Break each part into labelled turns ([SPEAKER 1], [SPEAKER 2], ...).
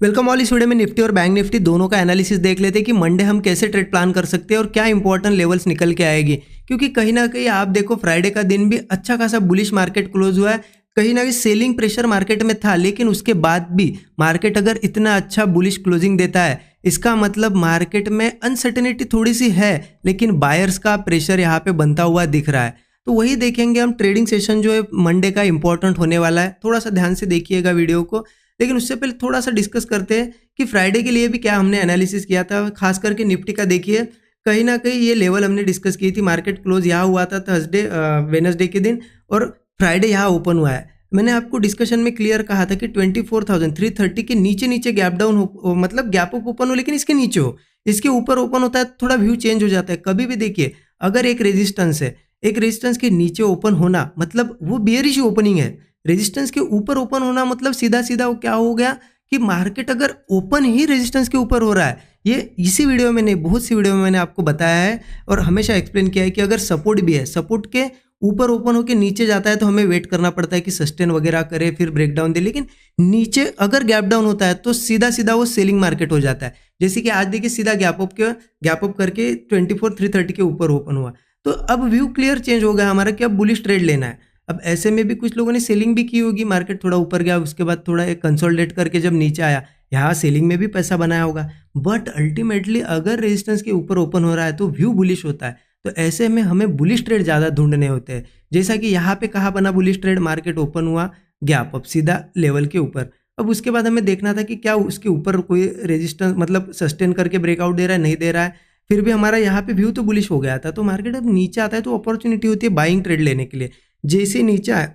[SPEAKER 1] Welcome all. इस video में Nifty और बैंक निफ्टी दोनों का एनालिसिस देख लेते हैं कि मंडे हम कैसे ट्रेड प्लान कर सकते हैं और क्या इंपॉर्टेंट लेवल्स निकल के आएगी। क्योंकि कहीं ना कहीं आप देखो फ्राइडे का दिन भी अच्छा खासा बुलिश मार्केट क्लोज हुआ है। कहीं ना कहीं सेलिंग प्रेशर मार्केट में था, लेकिन उसके बाद भी मार्केट अगर इतना अच्छा बुलिश क्लोजिंग देता है, इसका मतलब मार्केट में अनसर्टेनिटी थोड़ी सी है, लेकिन बायर्स का प्रेशर यहाँ पे बनता हुआ दिख रहा है। तो वही देखेंगे हम। ट्रेडिंग सेशन जो है मंडे का इंपॉर्टेंट होने वाला है, थोड़ा सा ध्यान से देखिएगा वीडियो को। लेकिन उससे पहले थोड़ा सा डिस्कस करते हैं कि फ्राइडे के लिए भी क्या हमने एनालिसिस किया था। खास करके निफ्टी का देखिए, कहीं ना कहीं ये लेवल हमने डिस्कस की थी। मार्केट क्लोज यहाँ हुआ था थर्सडे वेडनेसडे के दिन, और फ्राइडे यहाँ ओपन हुआ है। मैंने आपको डिस्कशन में क्लियर कहा था कि 24,330 के नीचे नीचे गैप डाउन हो, मतलब गैप अप ओपन हो, लेकिन इसके नीचे हो। इसके ऊपर ओपन होता है थोड़ा व्यू चेंज हो जाता है। कभी भी देखिए, अगर एक रेजिस्टेंस है, एक रेजिस्टेंस के नीचे ओपन होना मतलब वो बेयरिश ओपनिंग है। रेजिस्टेंस के ऊपर ओपन होना मतलब सीधा सीधा वो क्या हो गया कि मार्केट अगर ओपन ही रेजिस्टेंस के ऊपर हो रहा है। ये इसी वीडियो में नहीं, बहुत सी वीडियो में मैंने आपको बताया है और हमेशा एक्सप्लेन किया है कि अगर सपोर्ट भी है, सपोर्ट के ऊपर ओपन होकर नीचे जाता है तो हमें वेट करना पड़ता है कि सस्टेन वगैरह करे, फिर ब्रेकडाउन दे। लेकिन नीचे अगर गैप डाउन होता है तो सीधा सीधा वो सेलिंग मार्केट हो जाता है। जैसे कि आज देखिए सीधा गैप अप करके 24,330 के ऊपर ओपन हुआ। तो अब व्यू क्लियर चेंज हो गया हमारा कि अब बुलिश ट्रेड लेना है। अब ऐसे में भी कुछ लोगों ने सेलिंग भी की होगी, मार्केट थोड़ा ऊपर गया, उसके बाद थोड़ा एक कंसोलिडेट करके जब नीचे आया, यहाँ सेलिंग में भी पैसा बनाया होगा। बट अल्टीमेटली अगर रेजिस्टेंस के ऊपर ओपन हो रहा है तो व्यू बुलिश होता है। तो ऐसे में हमें बुलिश ट्रेड ज़्यादा ढूंढने होते हैं। जैसा कि यहाँ पे कहाँ बना बुलिश ट्रेड, मार्केट ओपन हुआ गैप अप सीधा लेवल के ऊपर। अब उसके बाद हमें देखना था कि क्या उसके ऊपर कोई रेजिस्टेंस मतलब सस्टेन करके ब्रेकआउट दे रहा है, नहीं दे रहा है। फिर भी हमारा यहाँ पे व्यू तो बुलिश हो गया था। तो मार्केट अब नीचे आता है तो अपॉर्चुनिटी होती है बाइंग ट्रेड लेने के लिए। जैसे नीचे आया,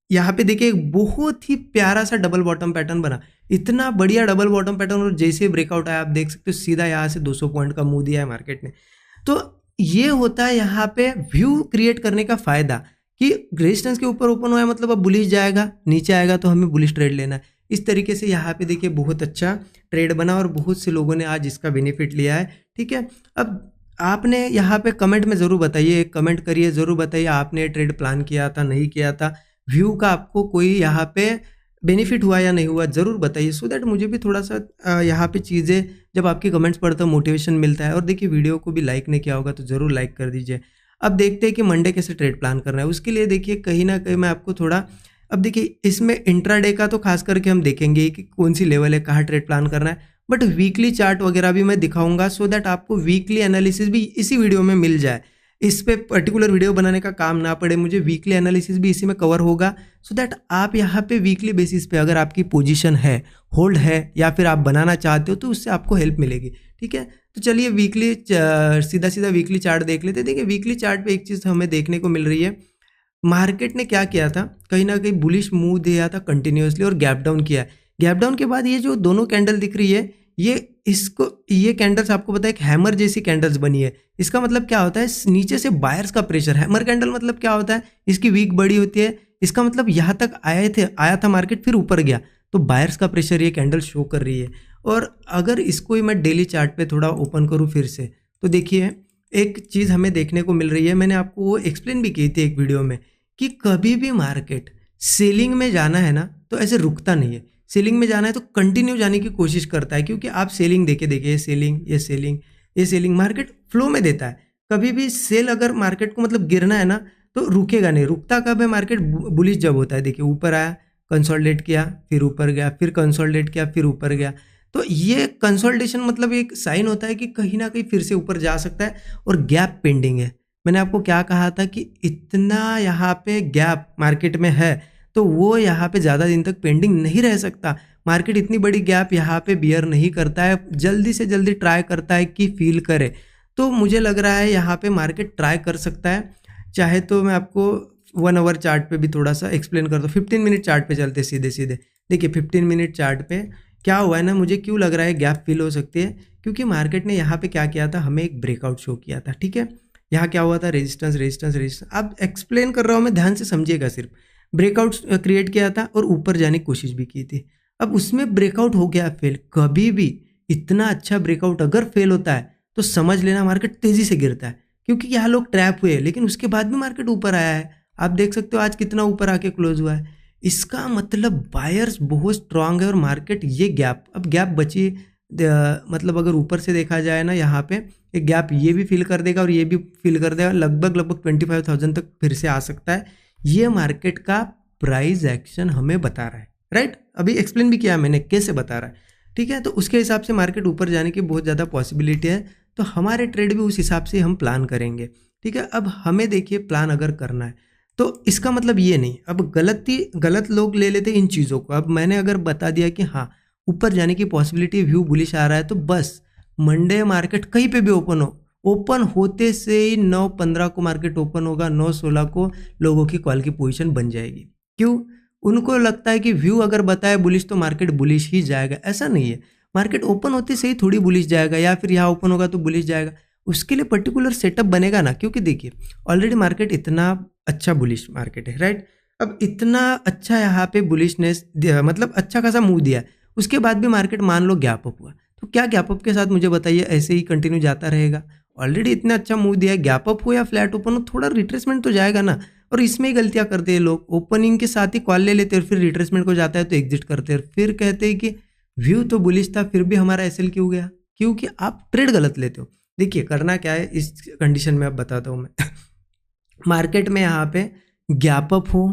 [SPEAKER 1] यहाँ पे देखिए एक बहुत ही प्यारा सा डबल बॉटम पैटर्न बना, इतना बढ़िया डबल बॉटम पैटर्न, और जैसे ब्रेकआउट आया आप देख सकते हो सीधा यहाँ से 200 पॉइंट का मुंह दिया है मार्केट ने। तो ये होता है यहाँ पे व्यू क्रिएट करने का फायदा कि रेजिस्टेंस के ऊपर ओपन हुआ है मतलब अब बुलिश जाएगा, नीचे आएगा तो हमें बुलिश ट्रेड लेना है। इस तरीके से यहाँ पे देखिए बहुत अच्छा ट्रेड बना और बहुत से लोगों ने आज इसका बेनिफिट लिया है। ठीक है, अब आपने यहाँ पे कमेंट में ज़रूर बताइए, कमेंट करिए, ज़रूर बताइए आपने ट्रेड प्लान किया था, नहीं किया था, व्यू का आपको कोई यहाँ पे बेनिफिट हुआ या नहीं हुआ, ज़रूर बताइए। सो दैट मुझे भी थोड़ा सा यहाँ पे चीज़ें, जब आपकी कमेंट्स पढ़ता हूँ मोटिवेशन मिलता है। और देखिए वीडियो को भी लाइक नहीं किया होगा तो ज़रूर लाइक कर दीजिए। अब देखते हैं कि मंडे कैसे ट्रेड प्लान करना है। उसके लिए देखिए कहीं ना कहीं मैं आपको थोड़ा, अब देखिए इसमें इंट्राडे का तो खास करके हम देखेंगे कि कौन सी लेवल है, कहाँ ट्रेड प्लान करना है। बट वीकली चार्ट वगैरह भी मैं दिखाऊंगा सो दैट आपको वीकली एनालिसिस भी इसी वीडियो में मिल जाए। इस पे पर्टिकुलर वीडियो बनाने का काम ना पड़े मुझे, वीकली एनालिसिस भी इसी में कवर होगा। सो दैट आप यहाँ पे वीकली बेसिस पे अगर आपकी पोजीशन है, होल्ड है, या फिर आप बनाना चाहते हो तो उससे आपको हेल्प मिलेगी। ठीक है, तो चलिए वीकली सीधा सीधा वीकली चार्ट देख लेते हैं। देखिए वीकली चार्ट पे एक चीज़ हमें देखने को मिल रही है, मार्केट ने क्या किया था, कहीं ना कहीं बुलिश मूव दिया था कंटिन्यूअसली और गैप डाउन किया। गैप डाउन के बाद ये जो दोनों कैंडल दिख रही है, ये कैंडल्स आपको पता है एक हैमर जैसी कैंडल्स बनी है। इसका मतलब क्या होता है, नीचे से बायर्स का प्रेशर। हैमर कैंडल मतलब क्या होता है, इसकी वीक बड़ी होती है, इसका मतलब यहाँ तक आया था मार्केट, फिर ऊपर गया, तो बायर्स का प्रेशर ये कैंडल शो कर रही है। और अगर इसको ही मैं डेली चार्ट पे थोड़ा ओपन करूँ फिर से, तो देखिए एक चीज़ हमें देखने को मिल रही है। मैंने आपको वो एक्सप्लेन भी की थी एक वीडियो में कि कभी भी मार्केट सेलिंग में जाना है ना तो ऐसे रुकता नहीं है। सेलिंग में जाना है तो कंटिन्यू जाने की कोशिश करता है, क्योंकि आप सेलिंग देखिए ये सेलिंग, ये सेलिंग, ये सेलिंग, मार्केट फ्लो में देता है। कभी भी सेल अगर मार्केट को मतलब गिरना है ना तो रुकेगा नहीं। रुकता कब है, मार्केट बुलिश जब होता है। देखिए ऊपर आया, कंसोलिडेट किया, फिर ऊपर गया, फिर कंसोलिडेट किया, फिर ऊपर गया। तो ये कंसोलिडेशन मतलब एक साइन होता है कि कहीं ना कहीं फिर से ऊपर जा सकता है और गैप पेंडिंग है। मैंने आपको क्या कहा था कि इतना यहाँ पे गैप मार्केट में है तो वो यहाँ पे ज़्यादा दिन तक पेंडिंग नहीं रह सकता। मार्केट इतनी बड़ी गैप यहाँ पे बियर नहीं करता है, जल्दी से जल्दी ट्राई करता है कि फील करे। तो मुझे लग रहा है यहाँ पे मार्केट ट्राई कर सकता है। चाहे तो मैं आपको 1 आवर चार्ट पे भी थोड़ा सा एक्सप्लेन कर दूँ। 15 मिनट चार्ट पे चलते सीधे सीधे। देखिए 15 मिनट चार्ट पे क्या हुआ है ना, मुझे क्यों लग रहा है गैप फील हो सकती है, क्योंकि मार्केट ने यहाँ पे क्या किया था, हमें एक ब्रेकआउट शो किया था। ठीक है, यहाँ क्या हुआ था, रेजिस्टेंस रेजिस्टेंस रेजिस्टेंस। अब एक्सप्लेन कर रहा हूँ मैं, ध्यान से समझिएगा। सिर्फ ब्रेकआउट क्रिएट किया था और ऊपर जाने की कोशिश भी की थी। अब उसमें ब्रेकआउट हो गया फेल। कभी भी इतना अच्छा ब्रेकआउट अगर फेल होता है तो समझ लेना मार्केट तेजी से गिरता है, क्योंकि यहाँ लोग ट्रैप हुए। लेकिन उसके बाद भी मार्केट ऊपर आया है। आप देख सकते हो आज कितना ऊपर आके क्लोज हुआ है। इसका मतलब बायर्स बहुत स्ट्रांग है और मार्केट ये गैप, अब गैप बची मतलब अगर ऊपर से देखा जाए ना, यहाँ पे एक गैप ये भी फिल कर देगा और ये भी फिल कर देगा, लगभग 25,000 तक फिर से आ सकता है। ये मार्केट का प्राइस एक्शन हमें बता रहा है, राइट। अभी एक्सप्लेन भी किया मैंने कैसे बता रहा है, ठीक है। तो उसके हिसाब से मार्केट ऊपर जाने की बहुत ज़्यादा पॉसिबिलिटी है, तो हमारे ट्रेड भी उस हिसाब से हम प्लान करेंगे, ठीक है। अब हमें देखिए प्लान अगर करना है तो इसका मतलब ये नहीं, अब गलत लोग ले लेते इन चीज़ों को। अब मैंने अगर बता दिया कि हाँ ऊपर जाने की पॉसिबिलिटी, व्यू बुलिश आ रहा है, तो बस मंडे मार्केट कहीं पे भी ओपन हो, ओपन होते से ही 9:15 को मार्केट ओपन होगा, 9:16 को लोगों की कॉल की पोजीशन बन जाएगी। क्यों? उनको लगता है कि व्यू अगर बताए बुलिश तो मार्केट बुलिश ही जाएगा। ऐसा नहीं है, मार्केट ओपन होते से ही थोड़ी बुलिश जाएगा या फिर यहाँ ओपन होगा तो बुलिश जाएगा। उसके लिए पर्टिकुलर सेटअप बनेगा ना, क्योंकि देखिए ऑलरेडी मार्केट इतना अच्छा बुलिश मार्केट है, राइट। अब इतना अच्छा यहाँ पे बुलिशनेस मतलब अच्छा खासा मूव दिया है, उसके बाद भी मार्केट मान लो गैप अप हुआ, तो क्या गैप अप के साथ मुझे बताइए ऐसे ही कंटिन्यू जाता रहेगा? ऑलरेडी इतना अच्छा मूव दिया है, गैप अप हो या फ्लैट ओपन हो, थोड़ा रिट्रेसमेंट तो जाएगा ना। और इसमें ही गलतियां करते हैं लोग, ओपनिंग के साथ ही कॉल ले लेते हैं और फिर रिट्रेसमेंट को जाता है तो एग्जिट करते हैं, फिर कहते हैं कि व्यू तो बुलिश था फिर भी हमारा एसएल क्यों गया? क्योंकि आप ट्रेड गलत लेते हो। देखिए करना क्या है इस कंडीशन में, अब बताता हूँ मैं। मार्केट में यहाँ पे गैप अप हो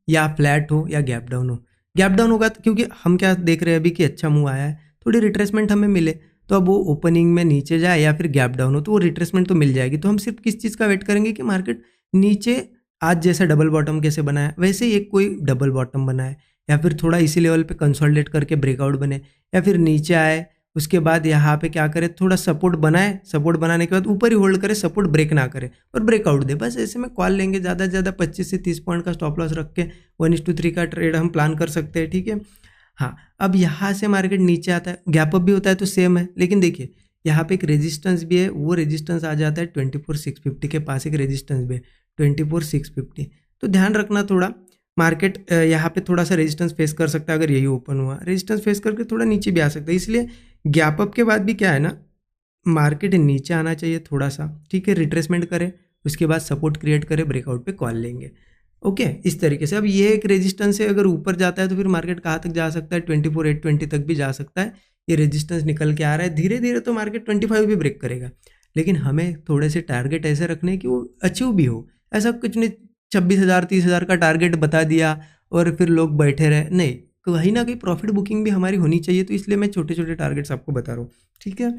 [SPEAKER 1] या फ्लैट हो या गैप डाउन हो, गैप डाउन होगा तो क्योंकि हम क्या देख रहे हैं अभी कि अच्छा मूव आया है, थोड़ी रिट्रेसमेंट हमें मिले, तो अब वो ओपनिंग में नीचे जाए या फिर गैप डाउन हो तो वो रिट्रेसमेंट तो मिल जाएगी। तो हम सिर्फ किस चीज़ का वेट करेंगे कि मार्केट नीचे आज जैसा डबल बॉटम कैसे बनाया वैसे ही एक कोई डबल बॉटम बनाए, या फिर थोड़ा इसी लेवल पे कंसोलिडेट करके ब्रेकआउट बने, या फिर नीचे आए उसके बाद यहाँ पे क्या करे, थोड़ा सपोर्ट बनाए, सपोर्ट बनाने के बाद ऊपर ही होल्ड करे, सपोर्ट ब्रेक ना करे और ब्रेकआउट दे। बस ऐसे में कॉल लेंगे, ज़्यादा से ज़्यादा 25 से 30 पॉइंट का स्टॉप लॉस रख के 1:3 का ट्रेड हम प्लान कर सकते हैं, ठीक है। हाँ, अब यहाँ से मार्केट नीचे आता है, गैप अप भी होता है तो सेम है, लेकिन देखिए यहाँ पे एक रेजिस्टेंस भी है, वो रेजिस्टेंस आ जाता है 24,650 के पास, एक रेजिस्टेंस भी है 24,650। तो ध्यान रखना थोड़ा, मार्केट यहाँ पे थोड़ा सा रेजिस्टेंस फेस कर सकता है, अगर यही ओपन हुआ रेजिस्टेंस फेस करके थोड़ा नीचे भी आ सकता है। इसलिए गैप अप के बाद भी क्या है ना, मार्केट नीचे आना चाहिए थोड़ा सा, ठीक है, रिट्रेसमेंट करे, उसके बाद सपोर्ट क्रिएट करे, ब्रेकआउट पे कॉल लेंगे, ओके। इस तरीके से अब ये एक रेजिस्टेंस है, अगर ऊपर जाता है तो फिर मार्केट कहाँ तक जा सकता है, 24,820 तक भी जा सकता है। ये रेजिस्टेंस निकल के आ रहा है, धीरे धीरे तो मार्केट 25 भी ब्रेक करेगा, लेकिन हमें थोड़े से टारगेट ऐसे रखने कि वो अचीव भी हो। ऐसा कुछ नहीं 26,000 30,000 का टारगेट बता दिया और फिर लोग बैठे रहे, नहीं, कहीं ना कहीं प्रॉफिट बुकिंग भी हमारी होनी चाहिए, तो इसलिए मैं छोटे छोटे टारगेट्स आपको बता रहा हूँ, ठीक है।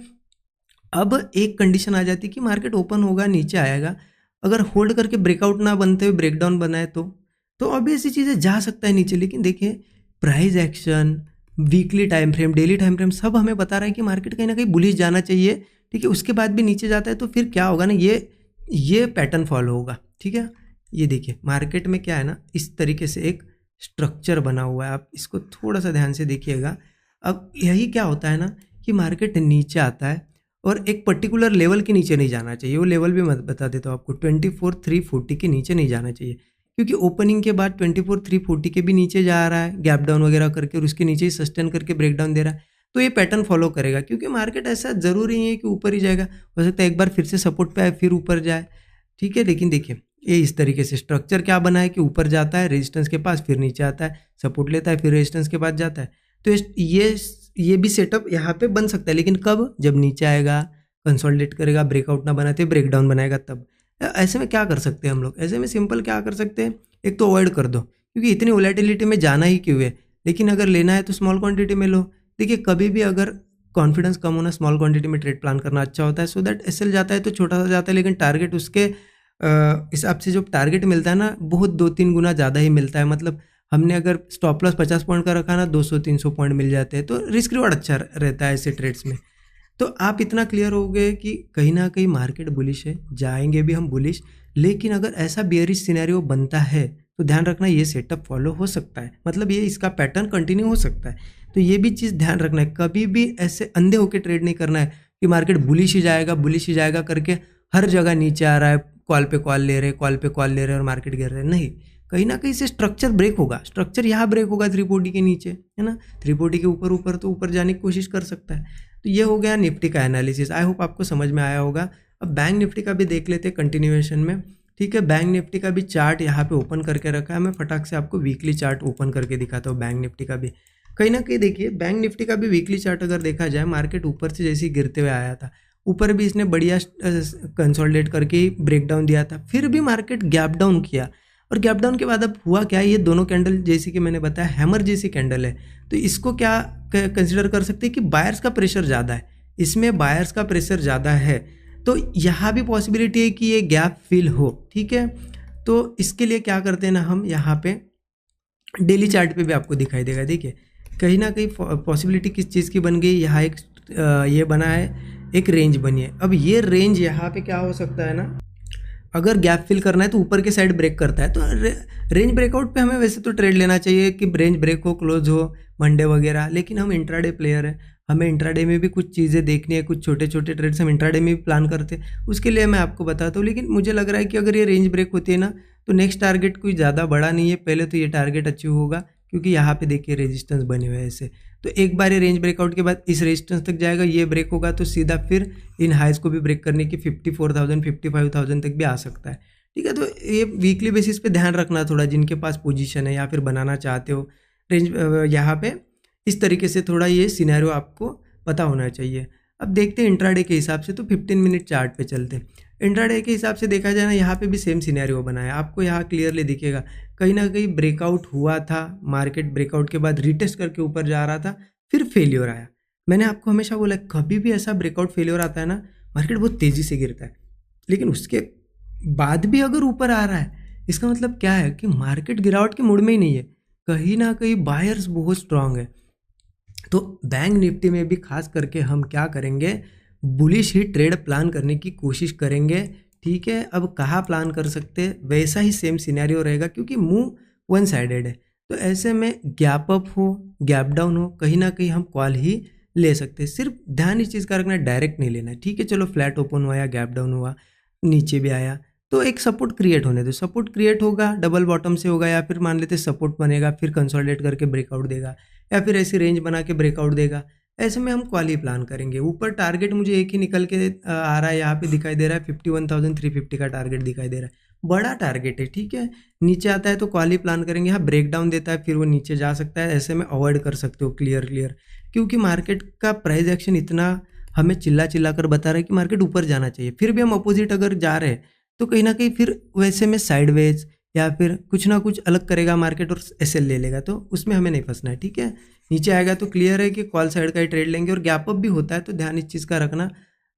[SPEAKER 1] अब एक कंडीशन आ जाती है कि मार्केट ओपन होगा नीचे आएगा, अगर होल्ड करके ब्रेकआउट ना बनते हुए ब्रेकडाउन बनाए तो अभी ऐसी चीज़ें जा सकता है नीचे। लेकिन देखिए price action, weekly time frame, daily time frame सब हमें बता रहा है कि मार्केट कहीं ना कहीं बुलिश जाना चाहिए, ठीक है। उसके बाद भी नीचे जाता है तो फिर क्या होगा ना, ये पैटर्न फॉलो होगा, ठीक है। ये देखिए मार्केट में क्या है ना, इस तरीके से एक स्ट्रक्चर बना हुआ है, आप इसको थोड़ा सा ध्यान से देखिएगा। अब यही क्या होता है ना कि मार्केट नीचे आता है और एक पर्टिकुलर लेवल के नीचे नहीं जाना चाहिए, वो लेवल भी मैं बता देता हूँ आपको, 24,340 के नीचे नहीं जाना चाहिए, क्योंकि ओपनिंग के बाद 24,340 के भी नीचे जा रहा है गैप डाउन वगैरह करके, और उसके नीचे ही सस्टेन करके ब्रेक डाउन दे रहा है, तो ये पैटर्न फॉलो करेगा। क्योंकि मार्केट ऐसा जरूरी नहीं है कि ऊपर ही जाएगा, हो सकता है एक बार फिर से सपोर्ट पे आए फिर ऊपर जाए, ठीक है। लेकिन देखिए ये इस तरीके से स्ट्रक्चर क्या बना है कि ऊपर जाता है रेजिस्टेंस के पास, फिर नीचे आता है, सपोर्ट लेता है, फिर रेजिस्टेंस के पास जाता है। तो ये भी सेटअप यहाँ पे बन सकता है, लेकिन कब? जब नीचे आएगा, कंसोलिडेट करेगा, ब्रेकआउट ना बनाते ब्रेकडाउन बनाएगा तब। ऐसे में क्या कर सकते हैं हम लोग? ऐसे में सिंपल क्या कर सकते हैं, एक तो अवॉइड कर दो, क्योंकि इतनी वोलेटिलिटी में जाना ही क्यों है। लेकिन अगर लेना है तो स्मॉल क्वांटिटी में लो। देखिए कभी भी अगर कॉन्फिडेंस कम होना, स्मॉल क्वांटिटी में ट्रेड प्लान करना अच्छा होता है, सो दैट एसएल जाता है तो छोटा सा जाता है, लेकिन टारगेट उसके हिसाब से जो टारगेट मिलता है ना, बहुत 2-3 गुना ज़्यादा ही मिलता है। मतलब हमने अगर स्टॉप लॉस 50 पॉइंट का रखा ना, 200-300 पॉइंट मिल जाते हैं, तो रिस्क रिवॉर्ड अच्छा रहता है ऐसे ट्रेड्स में। तो आप इतना क्लियर हो गए कि कहीं ना कहीं मार्केट बुलिश है, जाएंगे भी हम बुलिश, लेकिन अगर ऐसा बेयरिश सिनेरियो बनता है तो ध्यान रखना ये सेटअप फॉलो हो सकता है, मतलब ये इसका पैटर्न कंटिन्यू हो सकता है। तो ये भी चीज़ ध्यान रखना है, कभी भी ऐसे अंधे होकर ट्रेड नहीं करना है कि मार्केट बुलिश ही जाएगा करके हर जगह नीचे आ रहा है, कॉल पे कॉल ले रहे, कॉल पे कॉल ले रहे और मार्केट गिर रहे, नहीं। कहीं ना कहीं से स्ट्रक्चर ब्रेक होगा, स्ट्रक्चर यहाँ ब्रेक होगा 340 के नीचे, है ना, 340 के ऊपर तो ऊपर जाने की कोशिश कर सकता है। तो ये हो गया निफ्टी का एनालिसिस, आई होप आपको समझ में आया होगा। अब बैंक निफ्टी का भी देख लेते हैं कंटिन्यूएशन में, ठीक है, बैंक निफ्टी का भी चार्ट यहाँ पे ओपन करके रखा है। मैं फटाक से आपको वीकली चार्ट ओपन करके दिखाता हूँ बैंक निफ्टी का भी। कहीं ना कहीं देखिए बैंक निफ्टी का भी वीकली चार्ट अगर देखा जाए, मार्केट ऊपर से जैसे ही गिरते हुए आया था, ऊपर भी इसने बढ़िया कंसोलिडेट करके ही ब्रेक डाउन दिया था, फिर भी मार्केट गैप डाउन किया। और गैप डाउन के बाद अब हुआ क्या, ये दोनों कैंडल जैसे कि मैंने बताया हैमर जैसी कैंडल है, तो इसको क्या कंसिडर कर सकते हैं कि बायर्स का प्रेशर ज़्यादा है, इसमें बायर्स का प्रेशर ज़्यादा है, तो यहाँ भी पॉसिबिलिटी है कि ये गैप फिल हो। ठीक है, तो इसके लिए क्या करते हैं ना, हम यहाँ पे डेली चार्ट पे भी आपको दिखाई देगा। देखिए कहीं ना कहीं पॉसिबिलिटी किस चीज़ की बन गई, यहाँ एक ये बना है, एक रेंज बनी है। अब ये रेंज यहाँ पे क्या हो सकता है ना, अगर गैप फिल करना है तो ऊपर के साइड ब्रेक करता है, तो रेंज ब्रेकआउट पे हमें वैसे तो ट्रेड लेना चाहिए कि रेंज ब्रेक हो, क्लोज हो मंडे वगैरह, लेकिन हम इंट्राडे प्लेयर है, हमें इंट्राडे में भी कुछ चीज़ें देखनी है, कुछ छोटे छोटे ट्रेड्स हम इंट्राडे में भी प्लान करते हैं, उसके लिए मैं आपको बताता हूँ। लेकिन मुझे लग रहा है कि अगर ये रेंज ब्रेक होती है ना, तो नेक्स्ट टारगेट कोई ज़्यादा बड़ा नहीं है, पहले तो ये टारगेट अचीव होगा, क्योंकि यहाँ पे देखिए रेजिस्टेंस बने हुए हैं ऐसे, तो एक बार ये रेंज ब्रेकआउट के बाद इस रेजिस्टेंस तक जाएगा, ये ब्रेक होगा तो सीधा फिर इन हाइज को भी ब्रेक करने की 54,000 55,000 तक भी आ सकता है। ठीक है, तो ये वीकली बेसिस पे ध्यान रखना थोड़ा, जिनके पास पोजीशन है या फिर बनाना चाहते हो रेंज यहाँ पे, इस तरीके से थोड़ा ये सिनेरियो आपको पता होना चाहिए। अब देखते हैं इंट्राडे के हिसाब से, तो 15 मिनट चार्ट पे चलते हैं। इंट्राडे के हिसाब से देखा जाए ना, यहाँ पे भी सेम सिनेरियो बना है, आपको यहाँ क्लियरली दिखेगा कहीं ना कहीं ब्रेकआउट हुआ था, मार्केट ब्रेकआउट के बाद रिटेस्ट करके ऊपर जा रहा था, फिर फेलियर आया। मैंने आपको हमेशा बोला कभी भी ऐसा ब्रेकआउट फेलियर आता है ना, मार्केट बहुत तेज़ी से गिरता है, लेकिन उसके बाद भी अगर ऊपर आ रहा है, इसका मतलब क्या है कि मार्केट गिरावट के मूड में ही नहीं है, कहीं ना कहीं बायर्स बहुत स्ट्रांग है। तो बैंक निफ्टी में भी खास करके हम क्या करेंगे, बुलिश ही ट्रेड प्लान करने की कोशिश करेंगे। ठीक है, अब कहाँ प्लान कर सकते हैं, वैसा ही सेम सिनेरियो रहेगा, क्योंकि मूव वन साइडेड है, तो ऐसे में गैप अप हो गैप डाउन हो, कहीं ना कहीं हम कॉल ही ले सकते हैं। सिर्फ ध्यान इस चीज़ का रखना, डायरेक्ट नहीं लेना है। ठीक है, चलो फ्लैट ओपन हुआ या गैप डाउन हुआ, नीचे भी आया, तो एक सपोर्ट क्रिएट होने दो, सपोर्ट क्रिएट होगा, डबल बॉटम से होगा, या फिर मान लेते सपोर्ट बनेगा, फिर कंसोलिडेट करके ब्रेकआउट देगा, या फिर ऐसी रेंज बना के ब्रेकआउट देगा, ऐसे में हम क्वाली प्लान करेंगे। ऊपर टारगेट मुझे एक ही निकल के आ रहा है, यहाँ पे दिखाई दे रहा है 51,350 का टारगेट दिखाई दे रहा है, बड़ा टारगेट है। ठीक है, नीचे आता है तो क्वाली प्लान करेंगे, हाँ ब्रेक डाउन देता है फिर वो नीचे जा सकता है, ऐसे में अवॉइड कर सकते हो क्लियर, क्योंकि मार्केट का प्राइस एक्शन इतना हमें चिल्ला चिल्ला कर बता रहा है कि मार्केट ऊपर जाना चाहिए, फिर भी हम अपोजिट अगर जा रहे हैं, तो कहीं ना कहीं फिर वैसे में साइडवेज या फिर कुछ ना कुछ अलग करेगा मार्केट और एसएल ले लेगा, तो उसमें हमें नहीं फंसना है। ठीक है, नीचे आएगा तो क्लियर है कि कॉल साइड का ही ट्रेड लेंगे, और गैप अप भी होता है तो ध्यान इस चीज़ का रखना।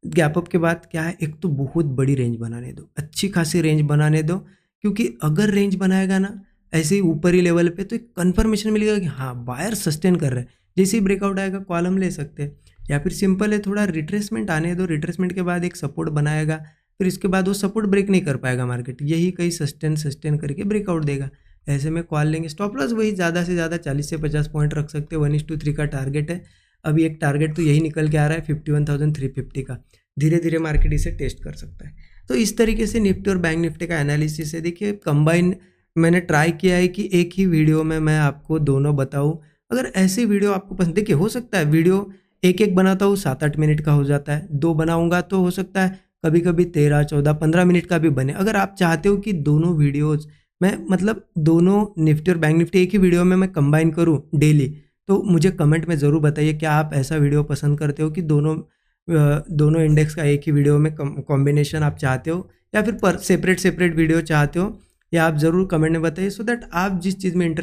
[SPEAKER 1] गैप अप के बाद क्या है, एक तो बहुत बड़ी रेंज बनाने दो, अच्छी खासी रेंज बनाने दो, क्योंकि अगर रेंज बनाएगा ना ऐसे ही ऊपरी लेवल पे, तो एक कन्फर्मेशन मिलेगा कि हाँ बायर सस्टेन कर रहे हैं, जैसे ही ब्रेकआउट आएगा कॉल हम ले सकते हैं। या फिर सिंपल है, थोड़ा रिट्रेसमेंट आने दो, रिट्रेसमेंट के बाद एक सपोर्ट बनाएगा, फिर इसके बाद वो सपोर्ट ब्रेक नहीं कर पाएगा मार्केट, यही कहीं सस्टेन करके ब्रेकआउट देगा, ऐसे में कॉल लेंगे। स्टॉप लॉस वही ज़्यादा से ज़्यादा 40 से 50 पॉइंट रख सकते हैं, 1:3 का टारगेट है। अभी एक टारगेट तो यही निकल के आ रहा है 51,350 का, धीरे धीरे मार्केट इसे टेस्ट कर सकता है। तो इस तरीके से निफ्टी और बैंक निफ्टी का एनालिसिस है। देखिए कंबाइन मैंने ट्राई किया है कि एक ही वीडियो में मैं आपको दोनों बताऊँ। अगर ऐसी वीडियो आपको पसंद, देखिए हो सकता है वीडियो एक बनाता हूँ 7-8 मिनट का हो जाता है, 2 बनाऊँगा तो हो सकता है कभी कभी 13, 14, 15 मिनट का भी बने। अगर आप चाहते हो कि दोनों वीडियोज़ मैं मतलब दोनों निफ्टी और बैंक निफ्टी एक ही वीडियो में मैं कंबाइन करूं डेली, तो मुझे कमेंट में ज़रूर बताइए क्या आप ऐसा वीडियो पसंद करते हो कि दोनों इंडेक्स का एक ही वीडियो में कॉम्बिनेशन आप चाहते हो, या फिर सेपरेट वीडियो चाहते हो, या आप ज़रूर कमेंट में बताइए, सो दैट आप जिस चीज़ में इंटरेस्ट